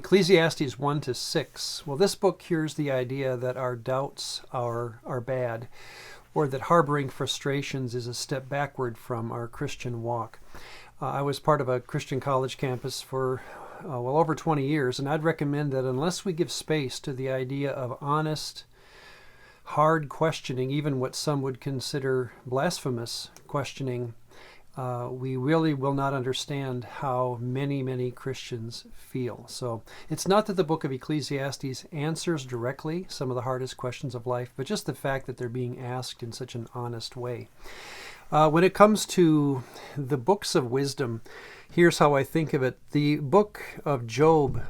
Ecclesiastes 1 to 6. Well, this book cures the idea that our doubts are bad, or that harboring frustrations is a step backward from our Christian walk. I was part of a Christian college campus for over 20 years, and I'd recommend that unless we give space to the idea of honest, hard questioning, even what some would consider blasphemous questioning, we really will not understand how many Christians feel. So it's not that the book of Ecclesiastes answers directly some of the hardest questions of life, but just the fact that they're being asked in such an honest way. When it comes to the books of wisdom, here's how I think of it. The book of Job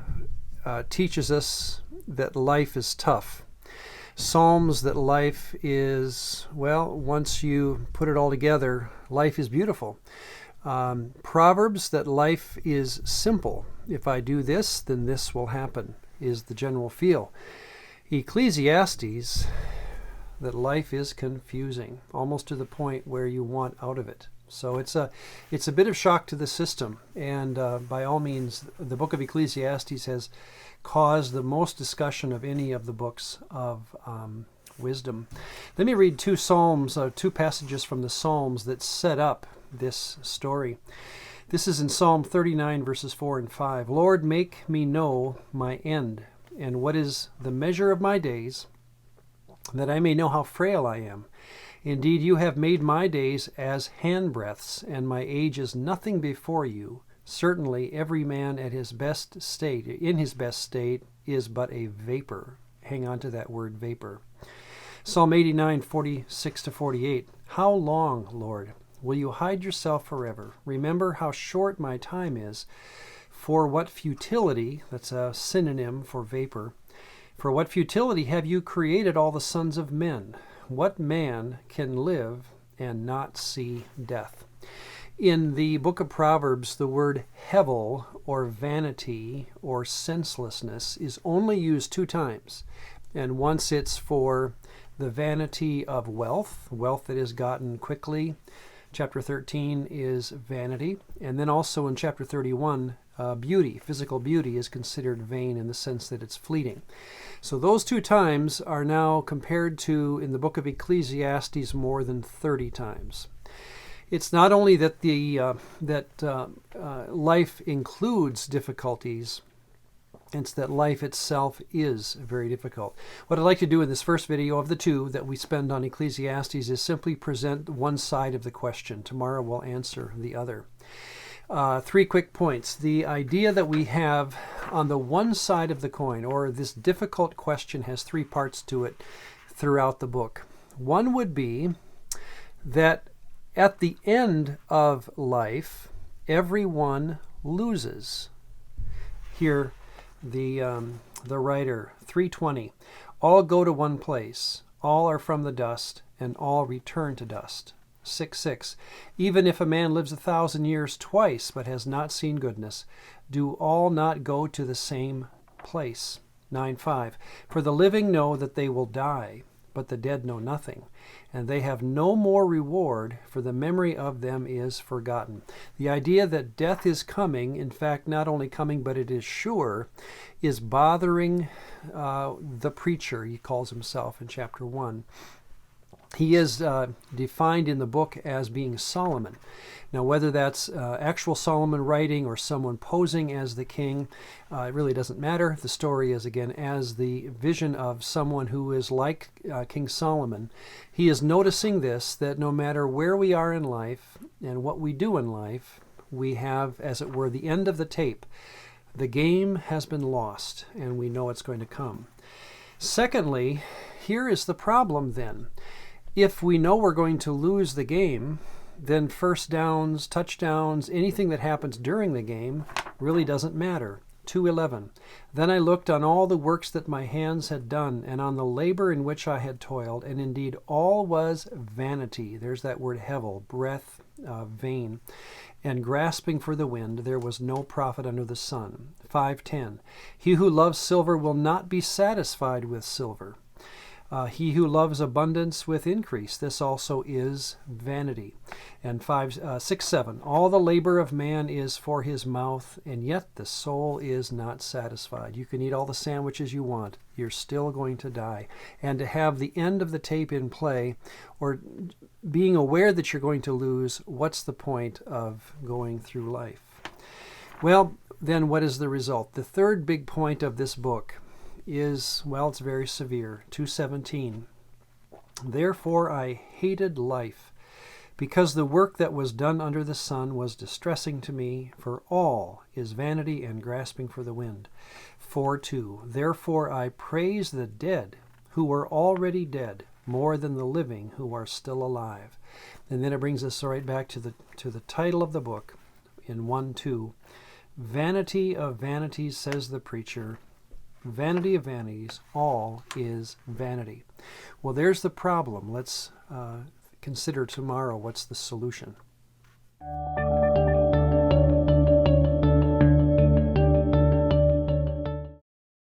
teaches us that life is tough. Psalms that life is, well, once you put it all together, life is beautiful. Proverbs that life is simple. If I do this, then this will happen, is the general feel. Ecclesiastes that life is confusing, almost to the point where you want out of it. So it's a bit of shock to the system, and by all means, the book of Ecclesiastes has caused the most discussion of any of the books of wisdom. Let me read two passages from the Psalms that set up this story. This is in Psalm 39, verses 4 and 5. Lord, make me know my end, and what is the measure of my days, that I may know how frail I am. Indeed, you have made my days as handbreadths, and my age is nothing before you. Certainly, every man in his best state, is but a vapor. Hang on to that word, vapor. Psalm 89, 46 to 48. How long, Lord, will you hide yourself forever? Remember how short my time is. For what futility, that's a synonym for vapor, for what futility have you created all the sons of men? What man can live and not see death? In the book of Proverbs, the word hevel, or vanity, or senselessness, is only used 2 times. And once it's for the vanity of wealth that is gotten quickly. Chapter 13 is vanity. And then also in chapter 31, beauty, physical beauty, is considered vain in the sense that it's fleeting. So those 2 times are now compared to, in the book of Ecclesiastes, more than 30 times. It's not only that life includes difficulties, it's that life itself is very difficult. What I'd like to do in this first video of the 2 that we spend on Ecclesiastes is simply present one side of the question. Tomorrow we'll answer the other. 3 quick points. The idea that we have on the one side of the coin, or this difficult question, has 3 parts to it throughout the book. One would be that at the end of life, everyone loses. Here, the writer, 3:20, all go to one place, all are from the dust, and all return to dust. 6:6, even if a man lives 1,000 years twice, but has not seen goodness, do all not go to the same place? 9:5, for the living know that they will die, but the dead know nothing, and they have no more reward, for the memory of them is forgotten. The idea that death is coming, in fact, not only coming, but it is sure, is bothering the preacher, he calls himself in chapter 1. He is defined in the book as being Solomon. Now, whether that's actual Solomon writing or someone posing as the king, it really doesn't matter. The story is, again, as the vision of someone who is like King Solomon. He is noticing this, that no matter where we are in life and what we do in life, we have, as it were, the end of the tape. The game has been lost, and we know it's going to come. Secondly, here is the problem then. If we know we're going to lose the game, then first downs, touchdowns, anything that happens during the game really doesn't matter. 2:11, then I looked on all the works that my hands had done, and on the labor in which I had toiled, and indeed all was vanity. There's that word hevel, breath, vain, and grasping for the wind. There was no profit under the sun. 5:10, he who loves silver will not be satisfied with silver. He who loves abundance with increase, this also is vanity. And 6, 7, all the labor of man is for his mouth, and yet the soul is not satisfied. You can eat all the sandwiches you want. You're still going to die. And to have the end of the tape in play, or being aware that you're going to lose, what's the point of going through life? Well, then what is the result? The third big point of this book is, well, it's very severe. 2:17. Therefore I hated life, because the work that was done under the sun was distressing to me, for all is vanity and grasping for the wind. 4:2. Therefore I praise the dead who are already dead, more than the living who are still alive. And then it brings us right back to the title of the book in 1:2. Vanity of vanities, says the preacher. Vanity of vanities, all is vanity. Well, there's the problem. Let's consider tomorrow what's the solution.